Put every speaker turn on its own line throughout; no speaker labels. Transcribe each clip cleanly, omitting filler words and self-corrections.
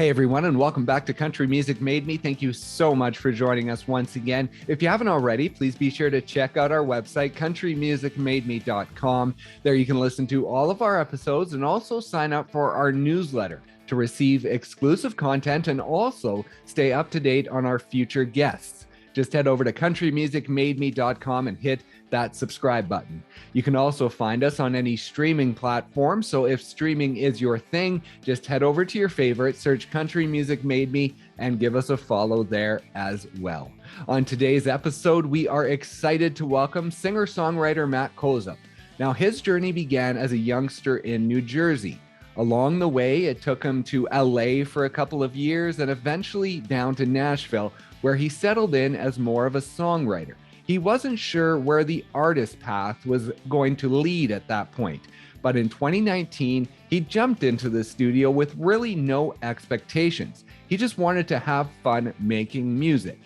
Hey everyone, and welcome back to Country Music Made Me. Thank you so much for joining us once again. If you haven't already, please be sure to check out our website, countrymusicmademe.com. There you can listen to all of our episodes and also sign up for our newsletter to receive exclusive content and also stay up to date on our future guests. Just head over to countrymusicmademe.com and hit that subscribe button. You can also find us on any streaming platform. So if streaming is your thing, just head over to your favorite, search Country Music Made Me, and give us a follow there as well. On today's episode, we are excited to welcome singer-songwriter Matt Koziol. Now, his journey began as a youngster in New Jersey. Along the way, it took him to LA for a couple of years and eventually down to Nashville, where he settled in as more of a songwriter. He wasn't sure where the artist path was going to lead at that point, but in 2019, he jumped into the studio with really no expectations. He just wanted to have fun making music.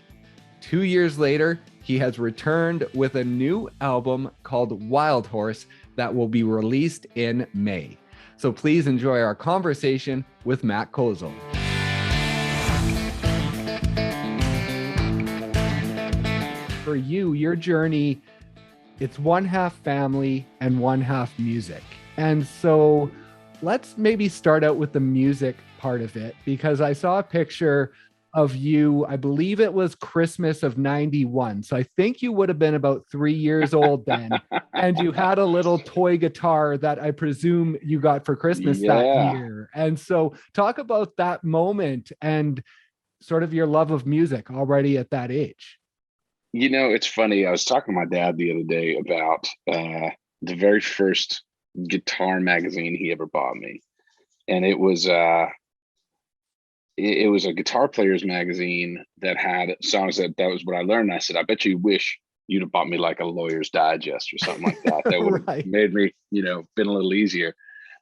2 years later, he has returned with a new album called Wildhorse that will be released in May. So please enjoy our conversation with Matt Koziol. For you, your journey, it's one half family and one half music. And so let's maybe start out with the music part of it, because I saw a picture of you, I believe it was Christmas of 91. So I think you would have been about 3 years old then. And you had a little toy guitar that I presume you got for Christmas that year. And so talk about that moment and sort of your love of music already at that age.
You know, it's funny. I was talking to my dad the other day about the very first guitar magazine he ever bought me. And it was a guitar player's magazine that had songs that was what I learned. I said, I bet you wish you'd have bought me like a Lawyer's Digest or something like that. That would have made me, been a little easier.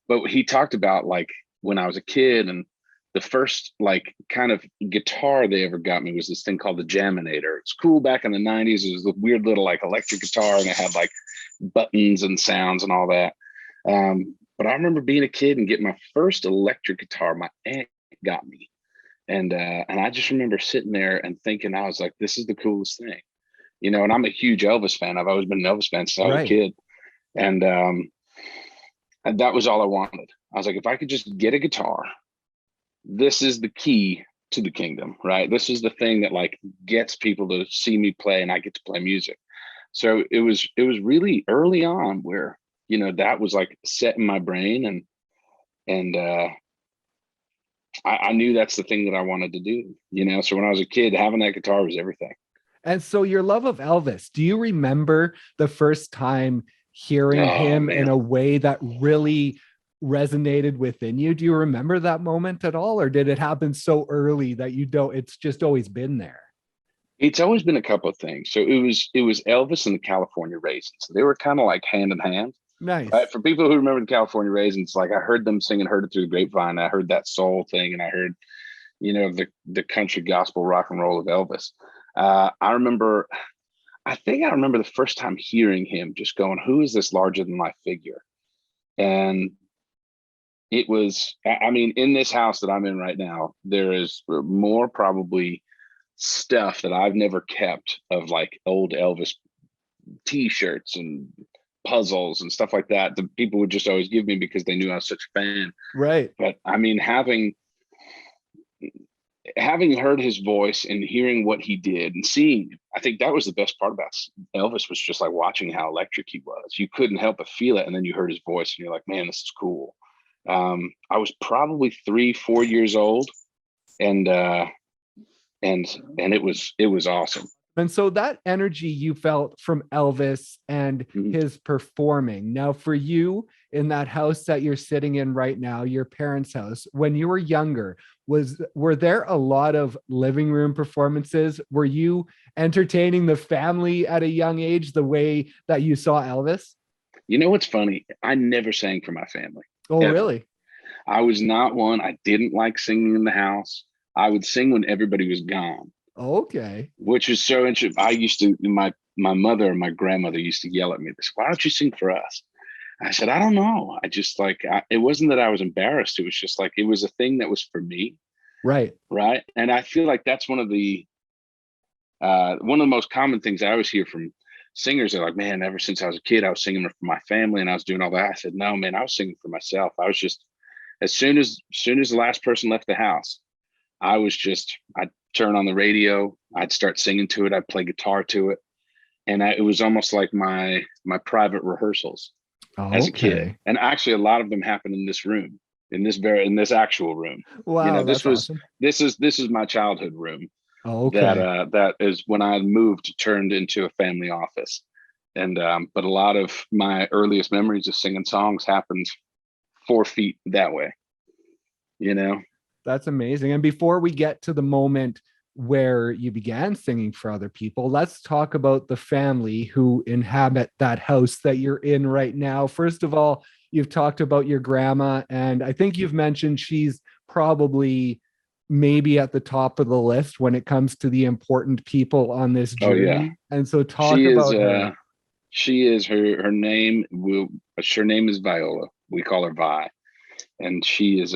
But he talked about like when I was a kid, and the first like kind of guitar they ever got me was this thing called the Jaminator. It's cool back in the 90s. It was a weird little like electric guitar, and it had like buttons and sounds and all that. But I remember being a kid and getting my first electric guitar. My aunt got me. And I just remember sitting there and thinking, I was like, this is the coolest thing, and I'm a huge Elvis fan. I've always been an Elvis fan since I was a kid. And that was all I wanted. I was like, if I could just get a guitar, this is the key to the kingdom, right? This is the thing that like gets people to see me play, and I get to play music. So it was really early on where, that was like set in my brain, and I knew that's the thing that I wanted to do, So when I was a kid, having that guitar was everything.
And so your love of Elvis, do you remember the first time hearing him in a way that really resonated within you? Do you remember that moment at all? Or did it happen so early that it's just always been there?
It's always been a couple of things. So it was Elvis and the California Raisins. So they were kind of like hand in hand.
Nice.
Right? For people who remember the California Raisins, like I heard them sing and heard it through the grapevine. I heard that soul thing, and I heard, the country gospel rock and roll of Elvis. I think I remember the first time hearing him just going, who is this larger than life figure? And it was, in this house that I'm in right now, there is more probably stuff that I've never kept of like old Elvis t-shirts and puzzles and stuff like that people would just always give me because they knew I was such a fan.
Right.
But having heard his voice and hearing what he did and seeing, I think that was the best part about Elvis, was just like watching how electric he was. You couldn't help but feel it. And then you heard his voice and you're like, man, this is cool. I was probably 3-4 years old, and it was awesome.
And so that energy you felt from Elvis and his performing. Now, for you in that house that you're sitting in right now, your parents' house, when you were younger, were there a lot of living room performances? Were you entertaining the family at a young age the way that you saw Elvis?
You know what's funny? I never sang for my family.
Oh,
ever.
Really?
I was not one. I didn't like singing in the house. I would sing when everybody was gone.
Okay.
Which is so interesting. I used to, my mother and my grandmother used to yell at me. They said, why don't you sing for us? I said, I don't know. I just it wasn't that I was embarrassed. It was just like, it was a thing that was for me.
Right.
Right. And I feel like that's one of the most common things I always hear from singers. Are like, man, ever since I was a kid, I was singing for my family and I was doing all that. I said, no, man, I was singing for myself. I was just, as soon as the last person left the house, I'd turn on the radio, I'd start singing to it, I'd play guitar to it. And it was almost like my private rehearsals as a kid. And actually a lot of them happened in this room, in this actual room.
Wow,
This
that's awesome.
this is my childhood room.
Okay.
That is when I moved, turned into a family office. And but a lot of my earliest memories of singing songs happened 4 feet that way.
That's amazing. And before we get to the moment where you began singing for other people, let's talk about the family who inhabit that house that you're in right now. First of all, you've talked about your grandma, and I think you've mentioned she's probably maybe at the top of the list when it comes to the important people on this journey.
Oh yeah.
And so talk about her.
She is her name is Viola. We call her Vi. And she is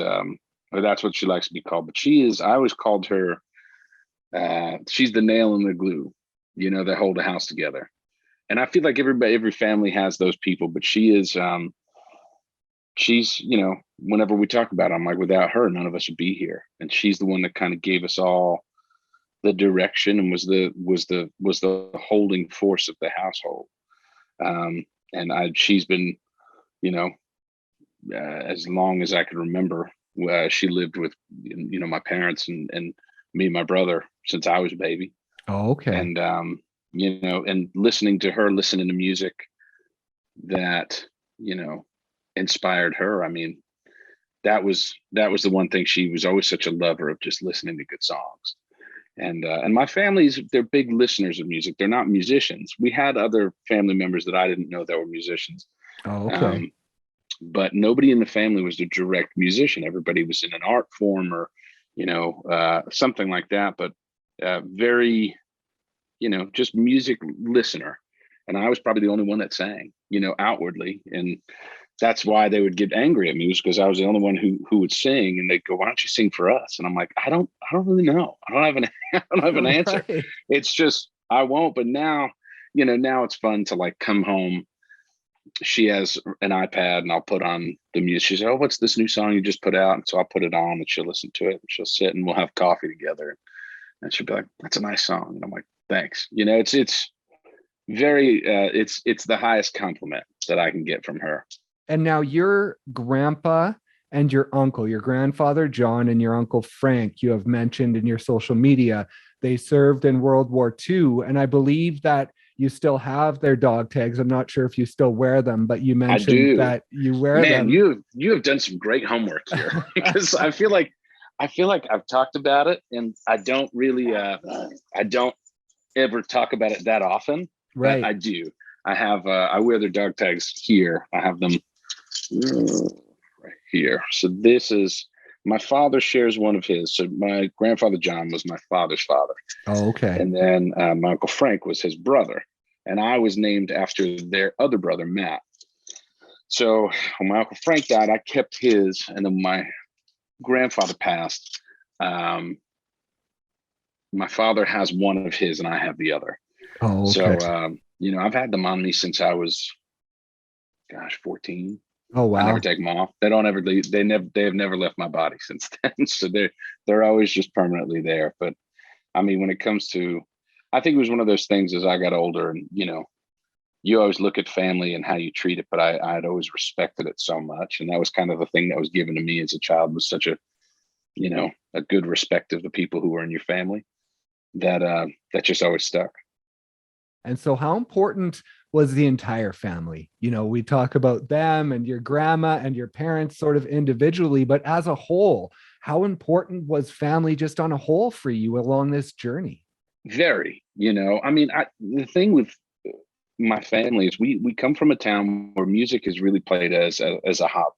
or that's what she likes to be called. But I always called her she's the nail in the glue, that hold the house together. And I feel like every family has those people, but she's whenever we talk about it, I'm like, without her, none of us would be here. And she's the one that kind of gave us all the direction and was the holding force of the household. She's been, as long as I could remember, she lived with, my parents and me and my brother since I was a baby.
Oh, okay.
And, and listening to music that, inspired her. I mean, that was the one thing. She was always such a lover of just listening to good songs. And my they're big listeners of music. They're not musicians. We had other family members that I didn't know that were musicians.
Oh, okay.
But nobody in the family was a direct musician. Everybody was in an art form or, something like that. But very, just music listener. And I was probably the only one that sang, outwardly. And that's why they would get angry at me, was because I was the only one who would sing, and they'd go, "Why don't you sing for us?" And I'm like, I don't really know. I don't have an answer.
Right.
It's just, I won't. But now, now it's fun to like come home. She has an iPad and I'll put on the music. She said, "Oh, what's this new song you just put out?" And so I'll put it on and she'll listen to it and she'll sit and we'll have coffee together. And she'll be like, "That's a nice song." And I'm like, "Thanks." It's very, it's the highest compliment that I can get from her.
And now your grandpa and your uncle, your grandfather, John, and your uncle, Frank, you have mentioned in your social media, they served in World War II. And I believe that you still have their dog tags. I'm not sure if you still wear them, but you mentioned that you wear them.
Man, you have done some great homework here because I feel like I've talked about it and I don't really, I don't ever talk about it that often.
Right.
But I do. I have, I wear their dog tags here. I have them right here. So this is, my father shares one of his. So my grandfather John was my father's father.
Oh, okay.
And then my uncle Frank was his brother. And I was named after their other brother, Matt. So when my uncle Frank died, I kept his. And then my grandfather passed. My father has one of his and I have the other.
Oh, okay.
So, I've had them on me since I was, 14.
Oh, wow.
I never take them off. They don't ever leave. They have never left my body since then. So they're always just permanently there. But I mean, when it comes to, I think it was one of those things as I got older and, you always look at family and how you treat it, but I'd always respected it so much. And that was kind of the thing that was given to me as a child, was such a good respect of the people who were in your family that just always stuck.
And so how important was the entire family? We talk about them and your grandma and your parents sort of individually, but as a whole, how important was family just on a whole for you along this journey?
Very, I mean, the thing with my family is we come from a town where music is really played as a hobby.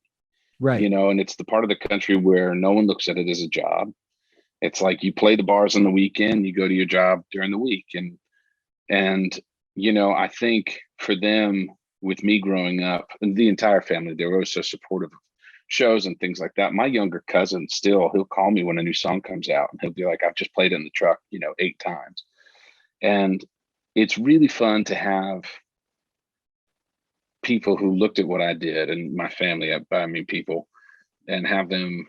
Right.
And it's the part of the country where no one looks at it as a job. It's like you play the bars on the weekend, you go to your job during the week. And I think for them, with me growing up, and the entire family, they were always so supportive of shows and things like that. My younger cousin still, he'll call me when a new song comes out and he'll be like, I've just played it in the truck, 8 times. And it's really fun to have people who looked at what I did, and my family, I mean people, and have them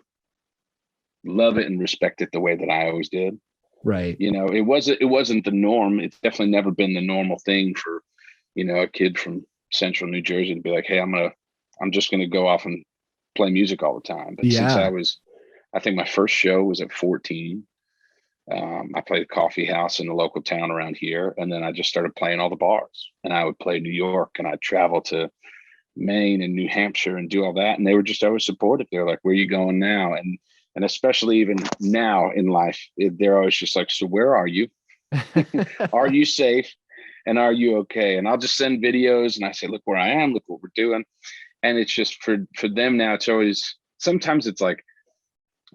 love it and respect it the way that I always did.
Right.
It wasn't the norm. It's definitely never been the normal thing for, a kid from central New Jersey to be like, hey, I'm just gonna go off and play music all the time. But since I think my first show was at 14. I played a coffee house in the local town around here, and then I just started playing all the bars. And I would play New York, and I'd travel to Maine and New Hampshire and do all that. And they were just always supportive. They're like, where are you going now? And especially even now in life, they're always just like, so where are you? Are you safe? And are you okay? And I'll just send videos and I say, look where I am, look what we're doing. And it's just for them now, it's always, sometimes it's like,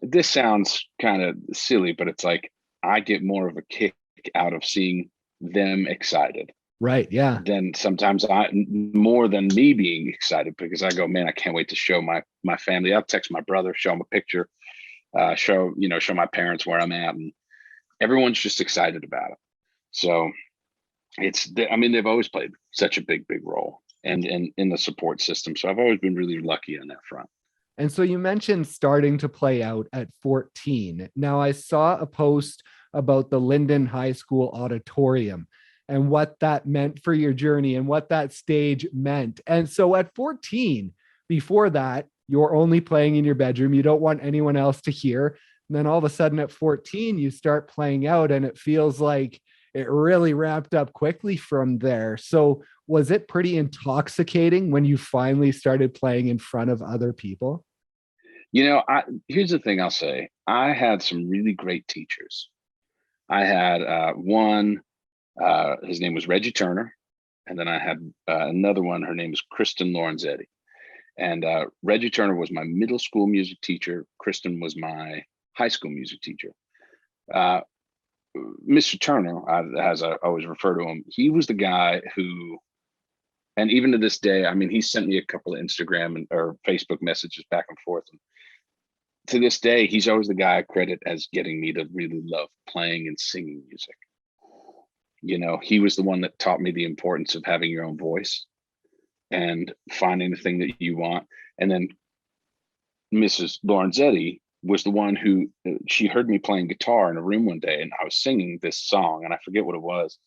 this sounds kind of silly, but it's like, I get more of a kick out of seeing them excited.
Right. Yeah.
Then sometimes more than me being excited, because I go, man, I can't wait to show my family. I'll text my brother, show him a picture, show my parents where I'm at, and everyone's just excited about it. So they've always played such a big role and in the support system. So I've always been really lucky on that front.
And so you mentioned starting to play out at 14. Now I saw a post about the Linden High School auditorium and what that meant for your journey and what that stage meant. And so at 14, before that, you're only playing in your bedroom. You don't want anyone else to hear. And then all of a sudden at 14, you start playing out, and it feels like it really ramped up quickly from there. So was it pretty intoxicating when you finally started playing in front of other people?
Here's the thing I'll say. I had some really great teachers. I had one, his name was Reggie Turner. And then I had another one, her name is Kristen Lorenzetti. And Reggie Turner was my middle school music teacher. Kristen was my high school music teacher. Mr. Turner, as I always refer to him, he was the guy who, and even to this day, I mean, he sent me a couple of Instagram or Facebook messages back and forth. And to this day, he's always the guy I credit as getting me to really love playing and singing music. He was the one that taught me the importance of having your own voice and finding the thing that you want. And then Mrs. Lorenzetti was the one who, she heard me playing guitar in a room one day, and I was singing this song, and I forget what it was.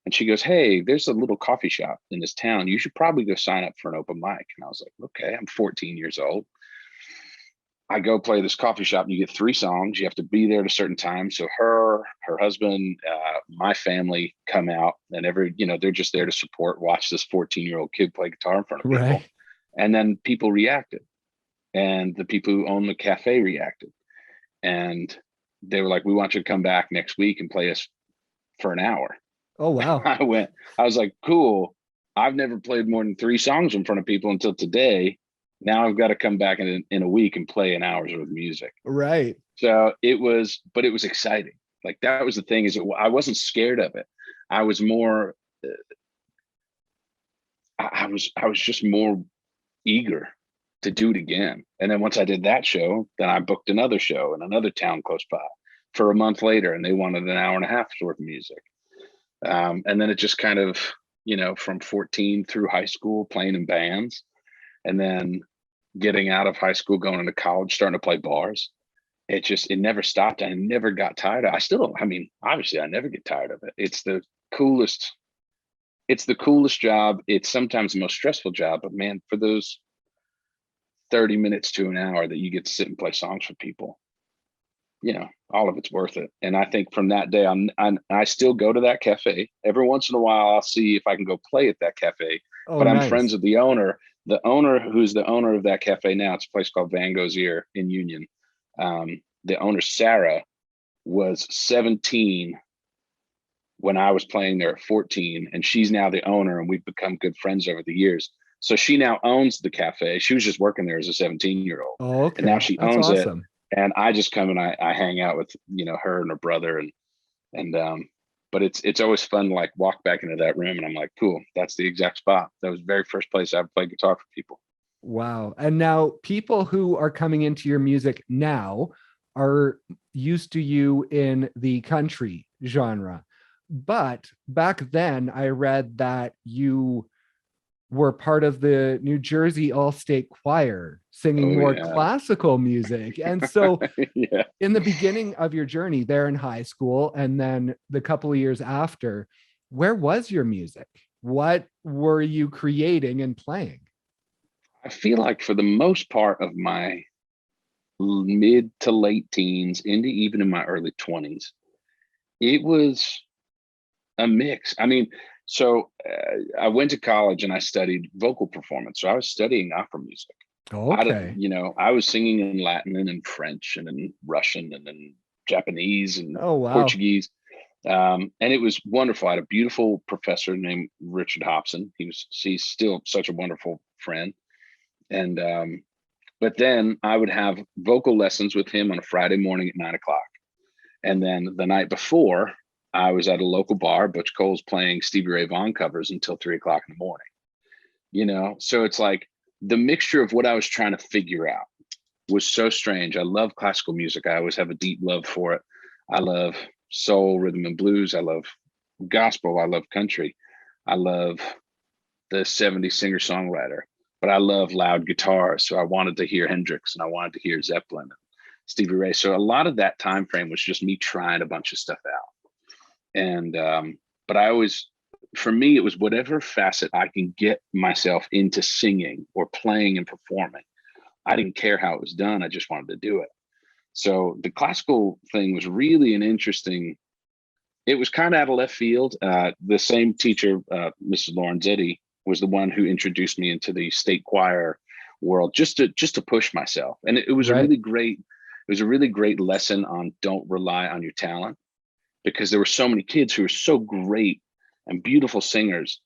And she goes, hey, there's a little coffee shop in this town. You should probably go sign up for an open mic. And I was like, okay, I'm 14 years old. I go play this coffee shop. You get 3 songs. You have to be there at a certain time. So her husband, my family come out, and they're just there to support, watch this 14-year-old kid play guitar in front of people.
Right.
And then people reacted, and the people who own the cafe reacted. And they were like, we want you to come back next week and play us for an hour.
Oh, wow.
I was like, cool. I've never played more than 3 songs in front of people until today. Now I've got to come back in a week and play an hour's worth of music.
Right.
So it was exciting. Like, that was the thing, is I wasn't scared of it. I was more, I was just more eager to do it again. And then once I did that show, then I booked another show in another town close by for a month later, and they wanted an hour and a half's worth of music. And then it just kind of, from 14 through high school, playing in bands, and then getting out of high school, going into college, starting to play bars. It never stopped. I never got tired of it. Obviously I never get tired of it. It's the coolest job. It's sometimes the most stressful job, but man, for those 30 minutes to an hour that you get to sit and play songs for people, all of it's worth it. And I think from that day, I still go to that cafe. Every once in a while, I'll see if I can go play at that cafe.
Oh,
but I'm
nice.
friends with the owner. The owner, who's the owner of that cafe now, it's a place called Van Gogh's Ear in Union. The owner, Sarah, was 17 when I was playing there at 14, and she's now the owner, and we've become good friends over the years. So she now owns the cafe. She was just working there as a 17-year-old.
Oh, okay.
And now she
That's
owns
awesome.
it. And I just come and I hang out with, her and her brother, but it's always fun to like walk back into that room, and I'm like, cool, that's the exact spot. That was the very first place I ever played guitar for people.
Wow. And now people who are coming into your music now are used to you in the country genre. But back then, I read that you were part of the New Jersey All-State Choir singing
Oh
more
yeah.
classical music. And so
Yeah.
in the beginning of your journey there in high school and then the couple of years after, where was your music? What were you creating and playing?
I feel like for the most part of my mid to late teens, into even in my early 20s, it was a mix. I mean, so I went to college and I studied vocal performance. So I was studying opera music.
Okay.
I was singing in Latin and in French and in Russian and in Japanese and
Oh, wow.
Portuguese. And it was wonderful. I had a beautiful professor named Richard Hobson. He's still such a wonderful friend. And but then I would have vocal lessons with him on a Friday morning at 9 o'clock. And then the night before, I was at a local bar, Butch Cole's playing Stevie Ray Vaughan covers until 3 o'clock in the morning. So it's like the mixture of what I was trying to figure out was so strange. I love classical music. I always have a deep love for it. I love soul, rhythm and blues. I love gospel. I love country. I love the 70s singer songwriter, but I love loud guitar. So I wanted to hear Hendrix and I wanted to hear Zeppelin and Stevie Ray. So a lot of that time frame was just me trying a bunch of stuff out. And but for me, it was whatever facet I can get myself into singing or playing and performing. I didn't care how it was done. I just wanted to do it. So the classical thing was really it was kind of out of left field. The same teacher, Mrs. Lorenzetti, was the one who introduced me into the state choir world just to push myself. And it was
Right.
it was a really great lesson on don't rely on your talent, because there were so many kids who were so great and beautiful singers.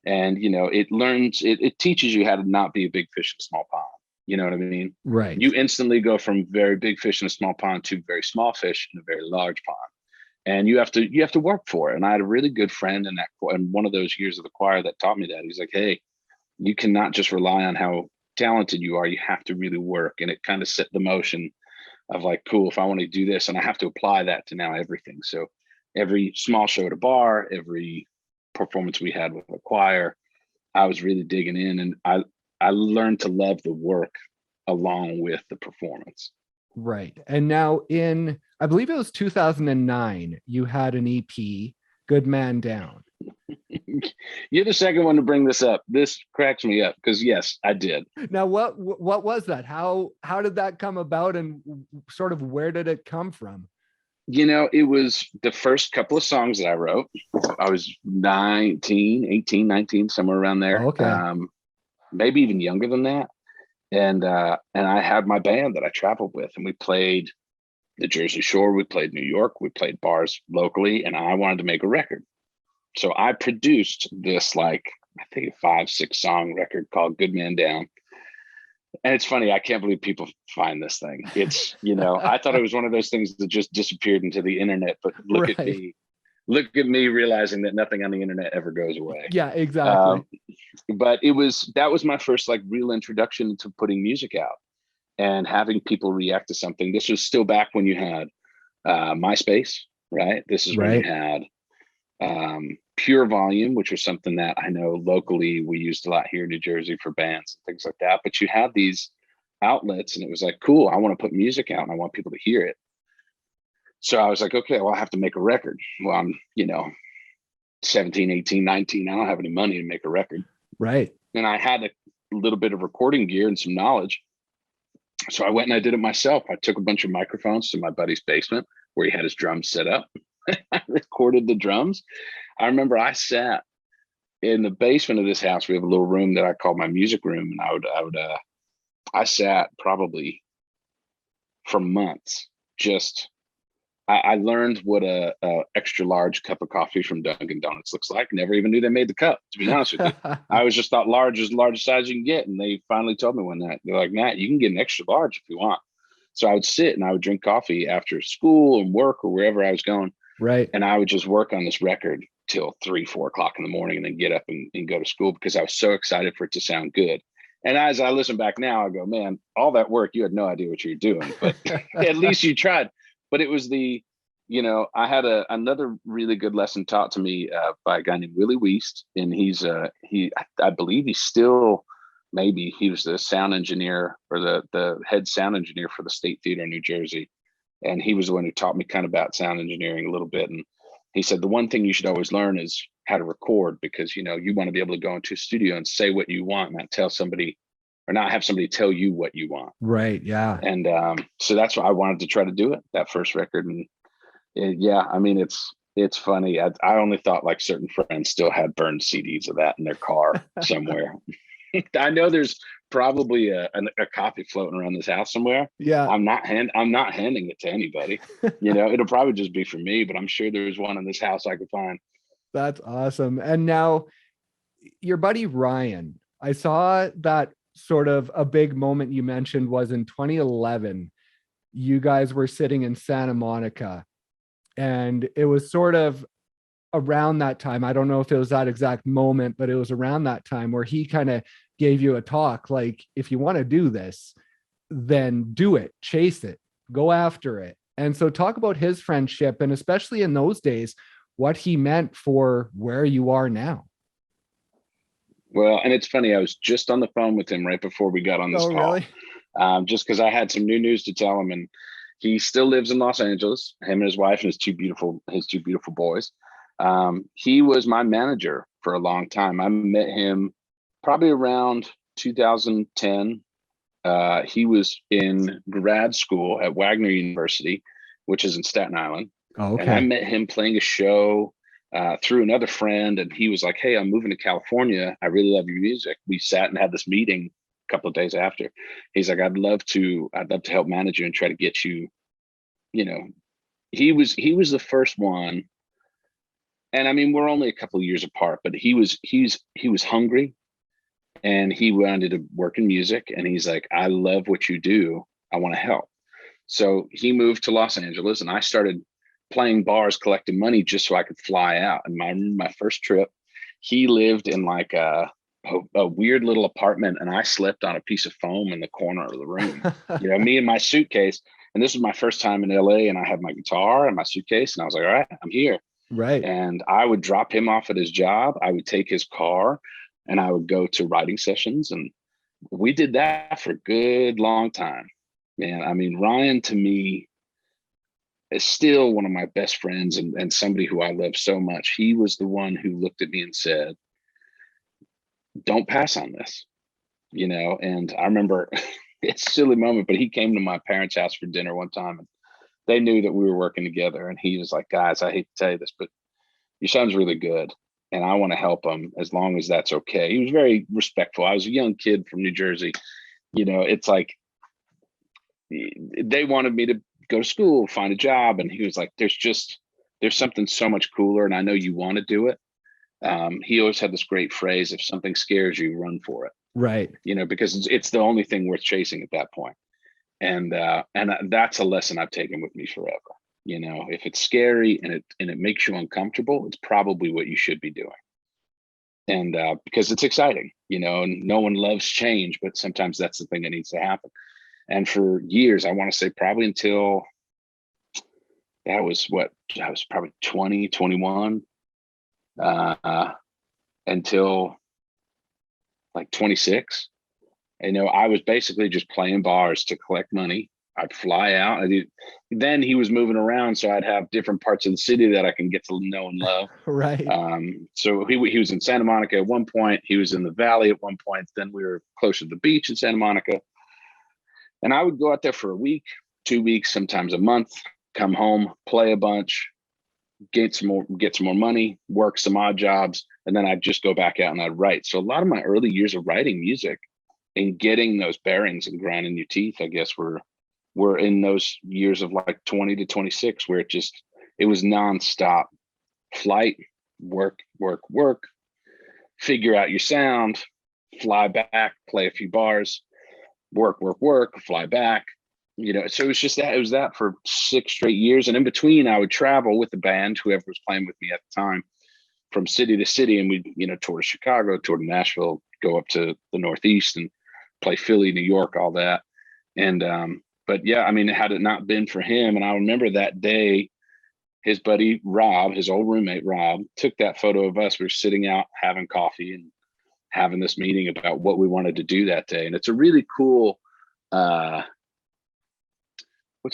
And, it teaches you how to not be a big fish in a small pond. You know what I mean?
Right.
You instantly go from very big fish in a small pond to very small fish in a very large pond. And you have to work for it. And I had a really good friend in that, and one of those years of the choir that taught me that. He's like, hey, you cannot just rely on how talented you are. You have to really work. And it kind of set the motion of like, cool, if I want to do this, and I have to apply that to now everything. So every small show at a bar, every performance we had with the choir, I was really digging in, and I learned to love the work along with the performance.
Right. And now I believe it was 2009, you had an EP, Good Man Down.
You're the second one to bring this up. This cracks me up because yes, I did.
Now, what was that? How did that come about, and sort of where did it come from?
It was the first couple of songs that I wrote. I was 18, 19, somewhere around there.
Okay.
Maybe even younger than that. And I had my band that I traveled with, and we played the Jersey Shore, we played New York, we played bars locally, and I wanted to make a record. So I produced this, like, I think a 5-6 song record called Good Man Down. And it's funny, I can't believe people find this thing. It's, I thought it was one of those things that just disappeared into the internet, but look at me realizing that nothing on the internet ever goes away.
Yeah, exactly.
But that was my first like real introduction to putting music out and having people react to something. This was still back when you had MySpace, right? This is when you
Right.
had Pure Volume, which was something that I know locally we used a lot here in New Jersey for bands and things like that. But you had these outlets, and it was like, cool, I want to put music out and I want people to hear it. So I was like, okay, well, I have to make a record. Well, I'm, 17, 18, 19. I don't have any money to make a record.
Right.
And I had a little bit of recording gear and some knowledge. So I went and I did it myself. I took a bunch of microphones to my buddy's basement where he had his drums set up. I recorded the drums. I remember I sat in the basement of this house. We have a little room that I call my music room. And I sat probably for months. I learned what a extra large cup of coffee from Dunkin' Donuts looks like. Never even knew they made the cup, to be honest with you. I always just thought large is the largest size you can get. And they finally told me one night, they're like, Matt, you can get an extra large if you want. So I would sit and I would drink coffee after school and work or wherever I was going.
Right.
And I would just work on this record till 3, 4 o'clock in the morning and then get up and go to school because I was so excited for it to sound good. And as I listen back now, I go, man, all that work, you had no idea what you were doing, but at least you tried. But it was I had another really good lesson taught to me by a guy named Willie Wiest, and I believe he's still, maybe he was the sound engineer or the head sound engineer for the State Theater in New Jersey. And he was the one who taught me kind of about sound engineering a little bit. And he said, the one thing you should always learn is how to record, because, you want to be able to go into a studio and say what you want, not tell somebody or not have somebody tell you what you want.
Right. Yeah.
And so that's why I wanted to try to do it, that first record. And I mean, it's funny. I only thought like certain friends still had burned CDs of that in their car somewhere. I know there's probably a copy floating around this house somewhere.
Yeah.
I'm not handing it to anybody. It'll probably just be for me, but I'm sure there's one in this house I could find.
That's awesome. And now your buddy Ryan, I saw that sort of a big moment you mentioned was in 2011. You guys were sitting in Santa Monica, and it was sort of around that time. I don't know if it was that exact moment, but it was around that time where he kind of gave you a talk like, if you want to do this, then do it, chase it, go after it. And so talk about his friendship, and especially in those days, what he meant for where you are now.
Well, and it's funny, I was just on the phone with him right before we got on this call. Really? Just because I had some new news to tell him, and he still lives in Los Angeles, him and his wife and his two beautiful boys. He was my manager for a long time. I met him probably around 2010. He was in grad school at Wagner University, which is in Staten Island.
Oh, okay.
And I met him playing a show through another friend, and he was like, hey, I'm moving to California. I really love your music. We sat and had this meeting a couple of days after. He's like, I'd love to help manage you and try to get you, he was the first one. And I mean, we're only a couple of years apart, but he was hungry, and he wanted to work in music. And he's like, I love what you do. I want to help. So he moved to Los Angeles, and I started playing bars, collecting money just so I could fly out. And my first trip, he lived in like a weird little apartment, and I slept on a piece of foam in the corner of the room. Me and my suitcase. And this was my first time in LA, and I had my guitar and my suitcase, and I was like, all right, I'm here.
Right.
And I would drop him off at his job. I would take his car, and I would go to writing sessions. And we did that for a good long time, man. I mean, Ryan to me is still one of my best friends, and somebody who I love so much. He was the one who looked at me and said, don't pass on this, and I remember it's a silly moment, but he came to my parents' house for dinner one time, and they knew that we were working together. And he was like, guys, I hate to tell you this, but your son's really good, and I want to help him as long as that's okay. He was very respectful. I was a young kid from New Jersey. It's like they wanted me to go to school, find a job. And he was like, there's something so much cooler, and I know you want to do it. He always had this great phrase, if something scares you, run for it.
Right.
Because it's the only thing worth chasing at that point. And that's a lesson I've taken with me forever. If it's scary and it makes you uncomfortable, it's probably what you should be doing. And because it's exciting, and no one loves change, but sometimes that's the thing that needs to happen. And for years, I want to say probably until I was probably 20, 21, until like 26. I was basically just playing bars to collect money. I'd fly out. Then he was moving around, so I'd have different parts of the city that I can get to know and love.
Right.
So he was in Santa Monica at one point. He was in the Valley at one point. Then we were closer to the beach in Santa Monica. And I would go out there for a week, 2 weeks, sometimes a month, come home, play a bunch, get some more money, work some odd jobs, and then I'd just go back out and I'd write. So a lot of my early years of writing music and getting those bearings and grinding your teeth, I guess, were in those years of like 20 to 26, where it was nonstop flight, work, figure out your sound, fly back, play a few bars, work, fly back. So it was that for 6 straight years. And in between, I would travel with the band, whoever was playing with me at the time, from city to city. And we'd, tour to Chicago, tour to Nashville, go up to the Northeast. And play Philly, New York, all that. And, but yeah, I mean, had it not been for him, and I remember that day, his buddy Rob, his old roommate Rob, took that photo of us. We were sitting out having coffee and having this meeting about what we wanted to do that day. And it's a really cool, what's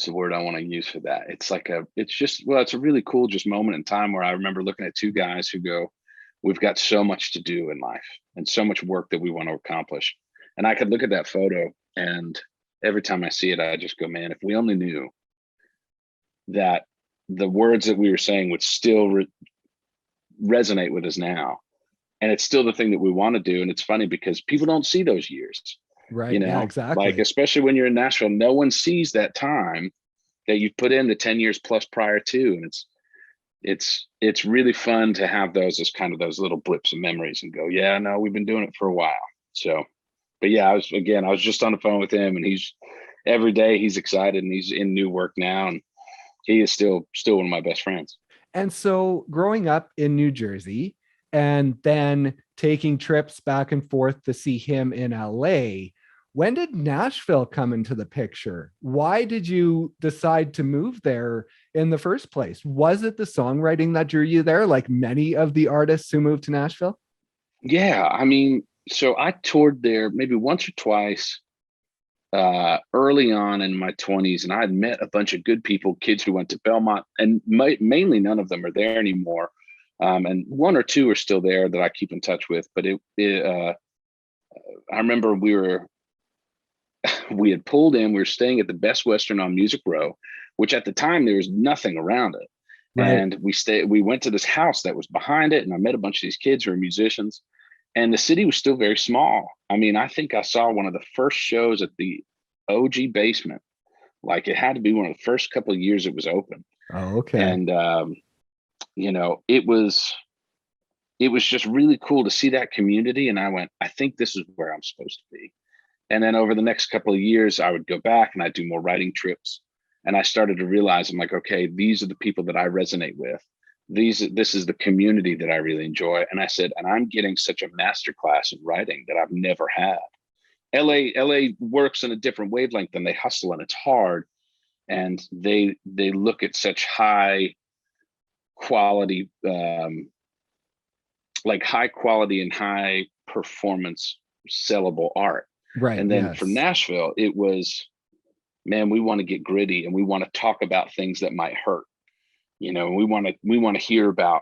the word I want to use for that? It's like it's a really cool just moment in time where I remember looking at two guys who go, we've got so much to do in life and so much work that we want to accomplish. And I could look at that photo, and every time I see it, I just go, man, if we only knew that the words that we were saying would still resonate with us now. And it's still the thing that we want to do. And it's funny because people don't see those years.
Right. You know, yeah, exactly.
Like, especially when you're in Nashville, no one sees that time that you've put in the 10 years plus prior to. And it's really fun to have those as kind of those little blips of memories and go, yeah, no, we've been doing it for a while. So, but yeah, I was just on the phone with him, and every day he's excited, and he's in new work now. And he is still one of my best friends.
And so growing up in New Jersey and then taking trips back and forth to see him in LA, when did Nashville come into the picture? Why did you decide to move there in the first place? Was it the songwriting that drew you there, like many of the artists who moved to Nashville?
Yeah, I mean, so I toured there maybe once or twice early on in my 20s, and I had met a bunch of good people, kids who went to Belmont, and mainly none of them are there anymore. And one or two are still there that I keep in touch with. But I remember we had pulled in, we were staying at the Best Western on Music Row, which at the time there was nothing around it. Right. And we went to this house that was behind it, and I met a bunch of these kids who are musicians. And the city was still very small. I mean, I think I saw one of the first shows at the OG Basement. Like, it had to be one of the first couple of years it was open.
Oh, okay.
And, you know, it was just really cool to see that community. And I went, I think this is where I'm supposed to be. And then over the next couple of years, I would go back and I'd do more writing trips. And I started to realize, I'm like, okay, these are the people that I resonate with. This is the community that I really enjoy. And I said, and I'm getting such a masterclass in writing that I've never had. LA works in a different wavelength, and they hustle, and it's hard. And they look at such high quality, like high quality and high performance sellable art.
Right.
And then for Nashville, it was, man, we want to get gritty, and we want to talk about things that might hurt. You know, we want to hear about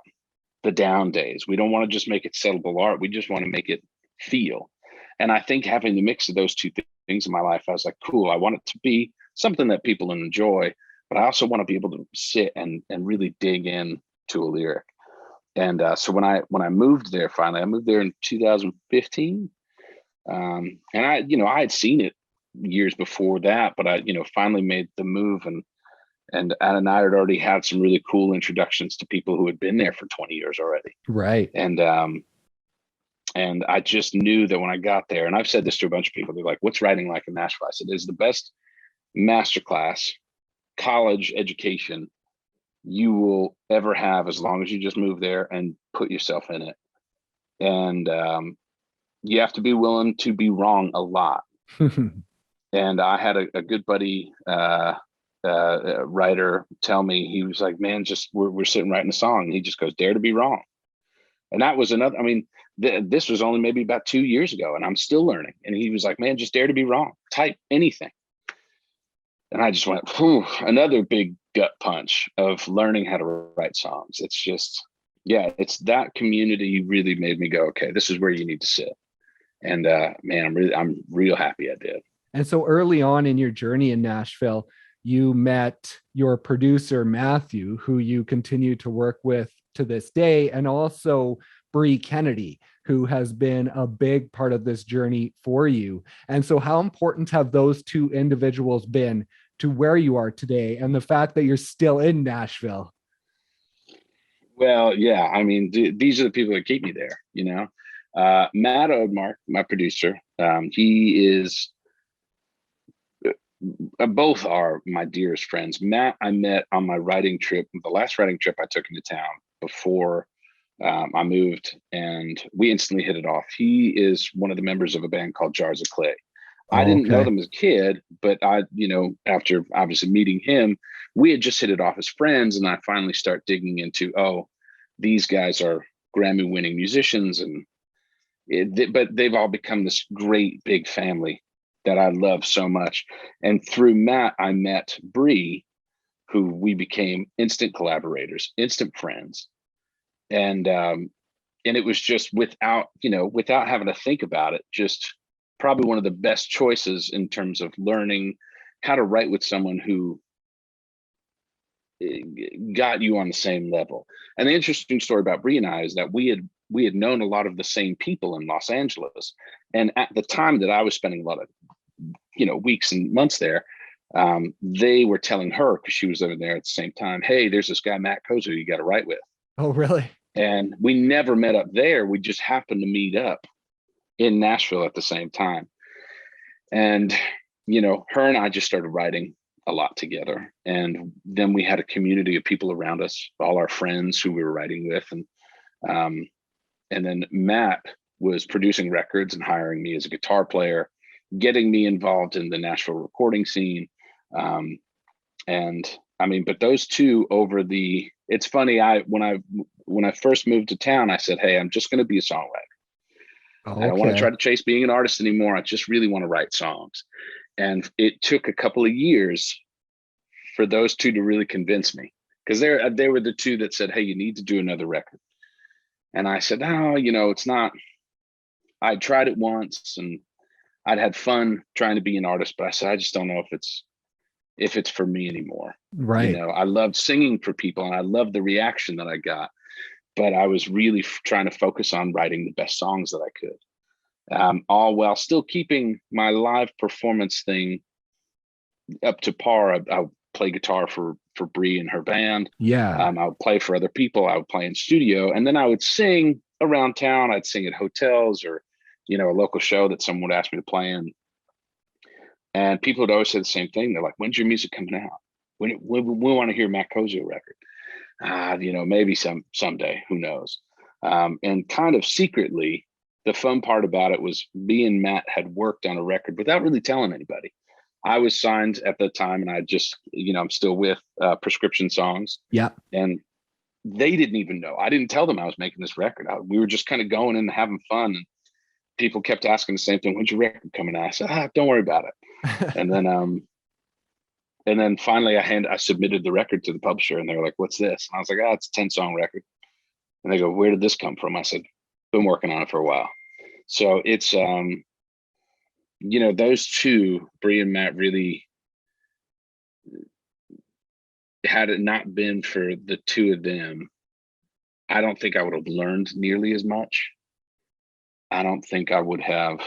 the down days. We don't want to just make it sellable art. We just want to make it feel. And I think having the mix of those two things in my life, I was like, cool, I want it to be something that people enjoy, but I also want to be able to sit and really dig in to a lyric. And so when I moved there, finally, I moved there in 2015. And I had seen it years before that, but I finally made the move, and Anna and I had already had some really cool introductions to people who had been there for 20 years already.
Right.
And I just knew that when I got there, and I've said this to a bunch of people, they're like, what's writing like in Nashville? I said, it's the best masterclass college education you will ever have, as long as you just move there and put yourself in it. And you have to be willing to be wrong a lot. And I had a good buddy, writer, tell me, he was like, man, just we're sitting writing a song, and he just goes, dare to be wrong. And that was another, I mean, this was only maybe about 2 years ago, and I'm still learning. And he was like, man, just dare to be wrong, type anything. And I just went, another big gut punch of learning how to write songs. It's just, yeah, it's that community really made me go, okay, this is where you need to sit. And man, I'm real happy I did.
And so early on in your journey in Nashville, you met your producer, Matthew, who you continue to work with to this day, and also Bree Kennedy, who has been a big part of this journey for you. And so how important have those two individuals been to where you are today, and the fact that you're still in Nashville?
Well, yeah, I mean, these are the people that keep me there, you know. Matt Odmark, my producer, he is, both are my dearest friends. Matt, I met on my writing trip, the last writing trip I took into town before I moved, and we instantly hit it off. He is one of the members of a band called Jars of Clay. I
Oh,
didn't know
okay.
them as a kid, but after obviously meeting him, we had just hit it off as friends. And I finally start digging into, oh, these guys are Grammy winning musicians. But they've all become this great big family that I love so much. And through Matt, I met Bree, who we became instant collaborators, instant friends. And it was just without having to think about it, just probably one of the best choices in terms of learning how to write with someone who got you on the same level. And the interesting story about Bree and I is that we had known a lot of the same people in Los Angeles. And at the time that I was spending a lot of weeks and months there, they were telling her, because she was living there at the same time, hey, there's this guy Matt Koziol you got to write with.
Oh, really?
And we never met up there. We just happened to meet up in Nashville at the same time. And, her and I just started writing a lot together. And then we had a community of people around us, all our friends who we were writing with. And then Matt was producing records and hiring me as a guitar player, getting me involved in the Nashville recording scene. But those two it's funny. When I first moved to town, I said, hey, I'm just going to be a songwriter.
Okay.
I don't want to try to chase being an artist anymore. I just really want to write songs. And it took a couple of years for those two to really convince me, because they were the two that said, hey, you need to do another record. And I said, oh, it's not. I tried it once and I'd had fun trying to be an artist, but I said, I just don't know if it's for me anymore.
Right.
I loved singing for people and I loved the reaction that I got, but I was really trying to focus on writing the best songs that I could, all while still keeping my live performance thing up to par. I would play guitar for Bree and her band.
Yeah.
I would play for other people. I would play in studio, and then I would sing around town. I'd sing at hotels or, a local show that someone would ask me to play in. And people would always say the same thing. They're like, when's your music coming out? We want to hear Matt Koziol record. Maybe someday, who knows? And kind of secretly, the fun part about it was me and Matt had worked on a record without really telling anybody. I was signed at the time, and I just, I'm still with Prescription Songs.
Yeah.
And they didn't even know. I didn't tell them I was making this record. We were just kind of going in and having fun. And people kept asking the same thing, when's your record coming out? I said, don't worry about it. And then finally I submitted the record to the publisher, and they were like, what's this? And I was like, it's a 10-song record. And they go, where did this come from? I said, been working on it for a while. So it's, those two, Bree and Matt, really, had it not been for the two of them, I don't think I would have learned nearly as much. I don't think I would have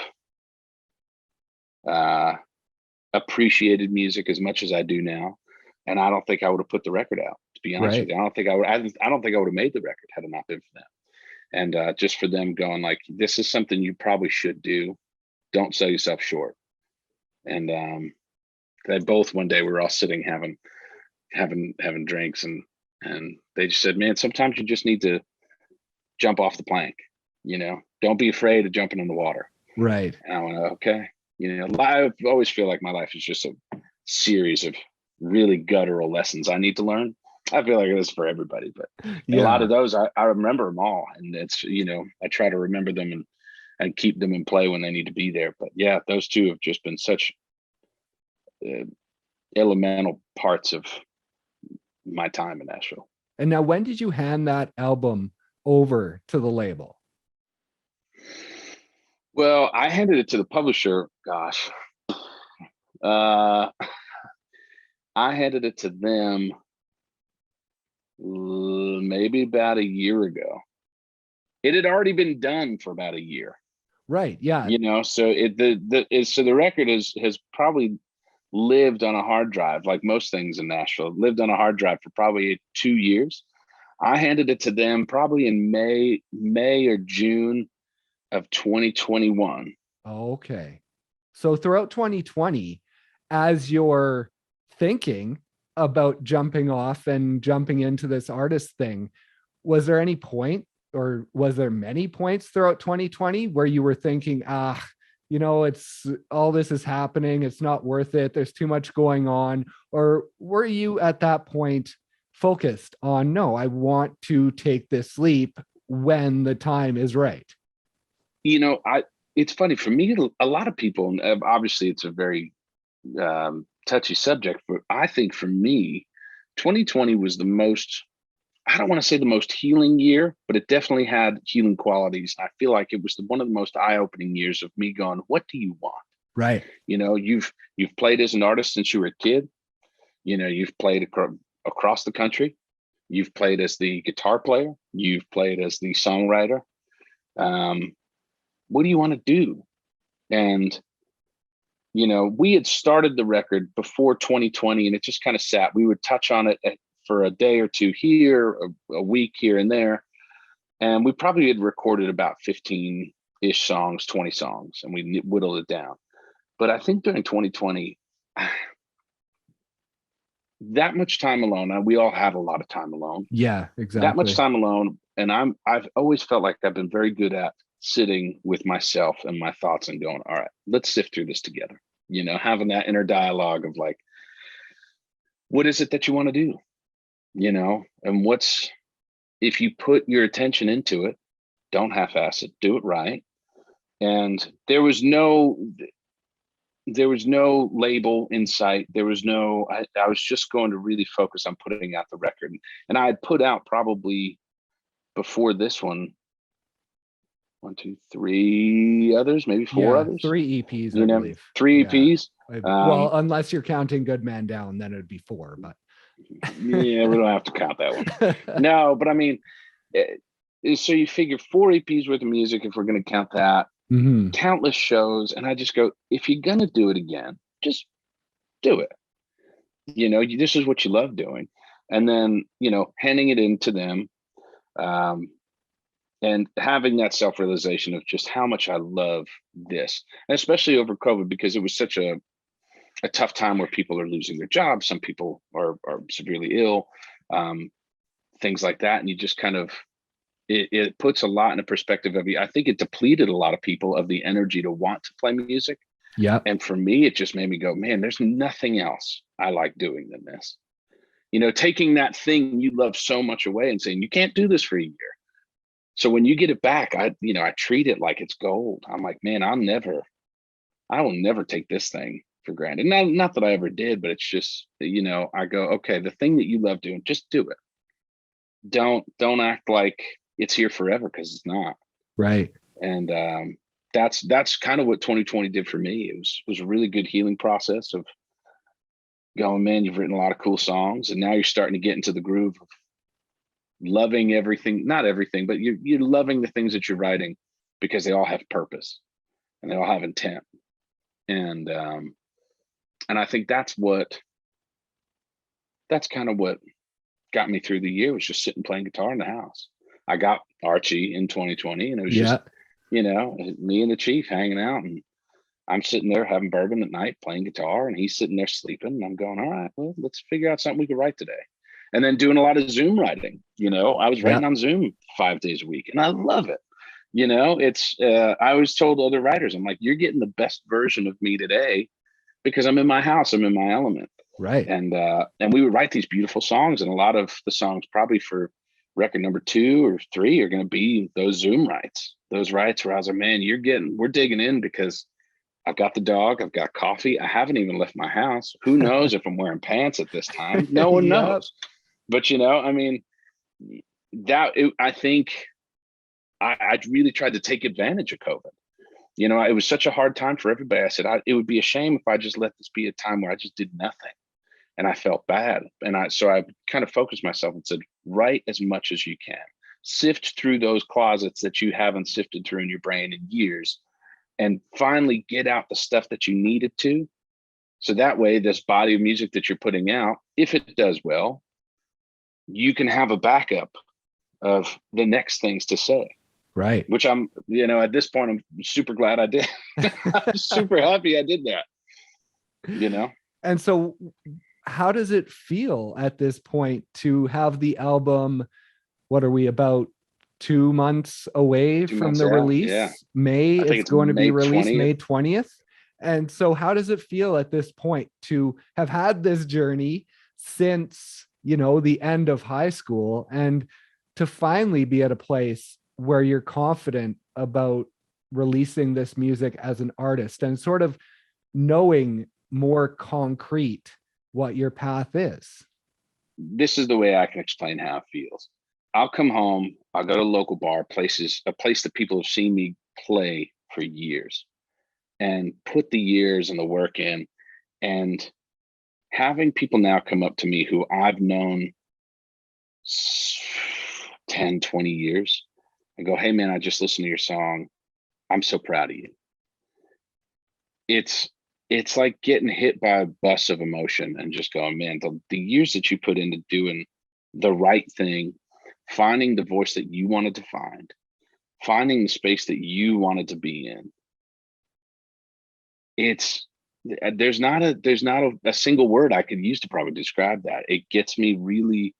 appreciated music as much as I do now. And I don't think I would have put the record out, to be honest with you. I don't think I would have made the record had it not been for them. And just for them going like, this is something you probably should do. Don't sell yourself short. And they both, one day we were all sitting having drinks, and they just said, man, sometimes you just need to jump off the plank, don't be afraid of jumping in the water.
Right.
And I went, okay. I always feel like my life is just a series of really guttural lessons I need to learn. I feel like it is for everybody, but a lot of those, I remember them all. And it's, I try to remember them and keep them in play when they need to be there. But yeah, those two have just been such elemental parts of my time in Nashville.
And now, when did you hand that album over to the label?
Well, I handed it to the publisher. Gosh, I handed it to them maybe about a year ago. It had already been done for about a year.
Right. Yeah.
So the record has probably lived on a hard drive, like most things in Nashville, lived on a hard drive for probably 2 years. I handed it to them probably in May or June of 2021.
Okay. So throughout 2020, as you're thinking about jumping off and jumping into this artist thing, was there any point, or was there many points throughout 2020 where you were thinking, it's all this is happening, it's not worth it, there's too much going on? Or were you at that point focused on, no, I want to take this leap when the time is right?
It's funny for me, a lot of people, and obviously it's a very touchy subject, but I think for me, 2020 was the most, I don't want to say the most healing year, but it definitely had healing qualities. I feel like it was one of the most eye-opening years of me going, what do you want?
Right.
You've played as an artist since you were a kid. You've played across the country. You've played as the guitar player. You've played as the songwriter. What do you want to do? And, we had started the record before 2020, and it just kind of sat. We would touch on it for a day or two here, a week here and there. And we probably had recorded about 15-ish songs, 20 songs, and we whittled it down. But I think during 2020, that much time alone, and we all have a lot of time alone.
Yeah, exactly.
That much time alone. And I've always felt like I've been very good at sitting with myself and my thoughts and going, all right, let's sift through this together. Having that inner dialogue of like, what is it that you want to do? And if you put your attention into it, don't half-ass it, do it right. And there was no label in sight. There was I was just going to really focus on putting out the record. And I had put out probably before this one, 1, 2, 3 others, maybe 4 others.
3 EPs, I believe.
3 EPs.
Well, unless you're counting Good Man Down, then it'd be 4, but
yeah, we don't have to count that one. No, but I mean, so you figure 4 EPs worth of music, if we're going to count that, countless shows. And I just go, if you're going to do it again, just do it. This is what you love doing. And then, handing it in to them, and having that self-realization of just how much I love this, and especially over COVID, because it was such a tough time where people are losing their jobs. Some people are severely ill, things like that. And you just kind of, it puts a lot in a perspective of you. I think it depleted a lot of people of the energy to want to play music.
Yeah.
And for me, it just made me go, man, there's nothing else I like doing than this. Taking that thing you love so much away and saying, you can't do this for a year. So when you get it back, I treat it like it's gold. I'm like, man, I will never take this thing for granted. Not that I ever did, but it's just, I go, okay, the thing that you love doing, just do it. Don't act like it's here forever, because it's not.
Right.
And that's kind of what 2020 did for me. It was a really good healing process of going, man, you've written a lot of cool songs, and now you're starting to get into the groove of loving everything, not everything, but you're loving the things that you're writing, because they all have purpose and they all have intent. And I think that's kind of what got me through the year, was just sitting playing guitar in the house. I got Archie in 2020, and it was just, me and the Chief hanging out, and I'm sitting there having bourbon at night playing guitar, and he's sitting there sleeping, and I'm going, all right, well, let's figure out something we could write today. And then doing a lot of Zoom writing. I was writing on Zoom 5 days a week, and I love it. It's I always told other writers, I'm like, you're getting the best version of me today, because I'm in my house, I'm in my element.
Right.
And we would write these beautiful songs, and a lot of the songs probably for record number 2 or 3 are going to be those Zoom writes. Those writes where I was like, man, we're digging in, because I've got the dog, I've got coffee, I haven't even left my house. Who knows if I'm wearing pants at this time? No one knows. But I mean, I think I really tried to take advantage of COVID. It was such a hard time for everybody. I said, it would be a shame if I just let this be a time where I just did nothing. And I felt bad. And so I kind of focused myself and said, write as much as you can. Sift through those closets that you haven't sifted through in your brain in years, and finally get out the stuff that you needed to. So that way, this body of music that you're putting out, if it does well, you can have a backup of the next things to say.
Right.
Which I'm, at this point, I'm super glad I did. I'm super happy I did that,
And so how does it feel at this point to have the album? What are we, about 2 months away from the release.
Yeah.
May,
I think
it's going to be released
20th.
May 20th. And so how does it feel at this point to have had this journey since, the end of high school, and to finally be at a place where you're confident about releasing this music as an artist and sort of knowing more concrete what your path is?
This is the way I can explain how it feels. I'll come home, I'll go to a local bar, a place that people have seen me play for years, and put the years and the work in, and having people now come up to me who I've known 10, 20 years and go, "Hey man, I just listened to your song. I'm so proud of you." It's like getting hit by a bus of emotion and just going, man, the years that you put into doing the right thing, finding the voice that you wanted to find, finding the space that you wanted to be in. There's not a single word I could use to probably describe that. It gets me really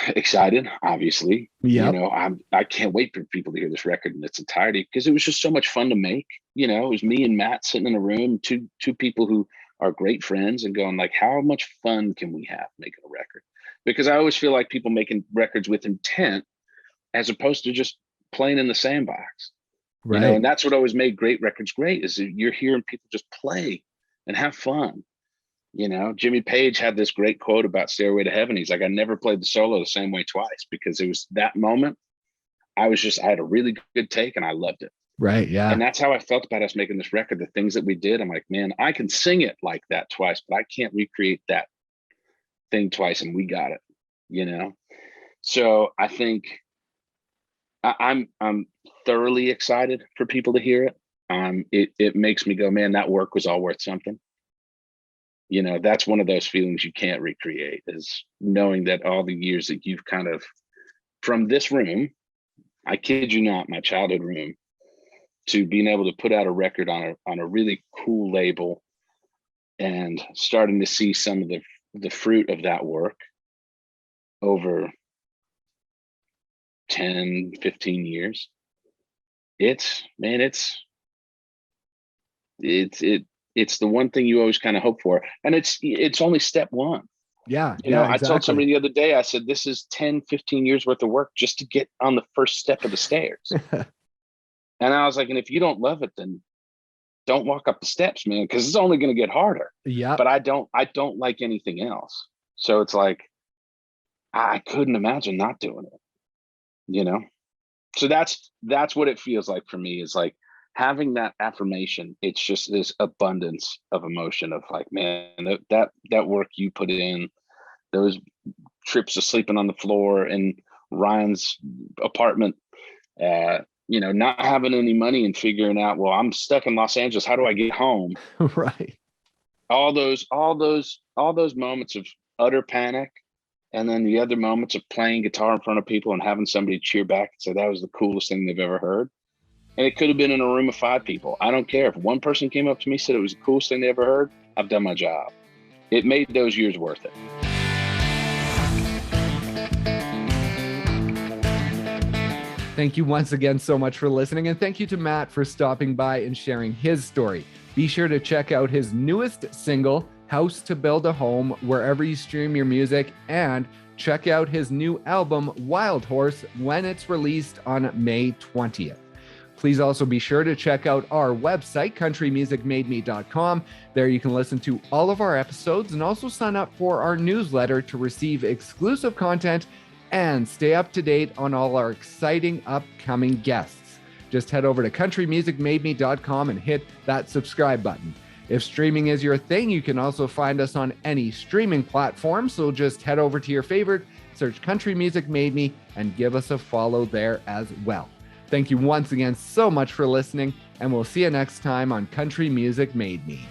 excited, obviously.
Yep.
I can't wait for people to hear this record in its entirety, because it was just so much fun to make. It was me and Matt sitting in a room, two people who are great friends, and going like, how much fun can we have making a record? Because I always feel like people making records with intent as opposed to just playing in the sandbox.
Right.
And that's what always made great records great, is you're hearing people just play and have fun. Jimmy Page had this great quote about Stairway to Heaven. He's like, I never played the solo the same way twice, because it was that moment. I had a really good take and I loved it.
Right. Yeah.
And that's how I felt about us making this record. The things that we did, I'm like, man, I can sing it like that twice, but I can't recreate that thing twice. And we got it, So I think I'm thoroughly excited for people to hear it. It makes me go, man, that work was all worth something. That's one of those feelings you can't recreate, is knowing that all the years that you've kind of, from this room, I kid you not, my childhood room, to being able to put out a record on a really cool label, and starting to see some of the fruit of that work over 10, 15 years. It's the one thing you always kind of hope for. And it's only step one.
Yeah.
Exactly. I told somebody the other day, I said, this is 10, 15 years worth of work just to get on the first step of the stairs. And I was like, and if you don't love it, then don't walk up the steps, man, because it's only going to get harder.
Yeah.
But I don't like anything else. So it's like, I couldn't imagine not doing it, So that's what it feels like for me, is like having that affirmation. It's just this abundance of emotion of like, man, that work you put in, those trips to sleeping on the floor in Ryan's apartment, not having any money and figuring out, well, I'm stuck in Los Angeles. How do I get home?
Right.
All those moments of utter panic. And then the other moments of playing guitar in front of people and having somebody cheer back and say that was the coolest thing they've ever heard. And it could have been in a room of 5 people. I don't care. If one person came up to me, said it was the coolest thing they ever heard, I've done my job. It made those years worth it.
Thank you once again so much for listening. And thank you to Matt for stopping by and sharing his story. Be sure to check out his newest single, House to Build a Home, wherever you stream your music, and check out his new album, Wildhorse, when it's released on May 20th. Please also be sure to check out our website, countrymusicmademe.com. There you can listen to all of our episodes and also sign up for our newsletter to receive exclusive content and stay up to date on all our exciting upcoming guests. Just head over to countrymusicmademe.com and hit that subscribe button. If streaming is your thing, you can also find us on any streaming platform. So just head over to your favorite, search Country Music Made Me, and give us a follow there as well. Thank you once again so much for listening, and we'll see you next time on Country Music Made Me.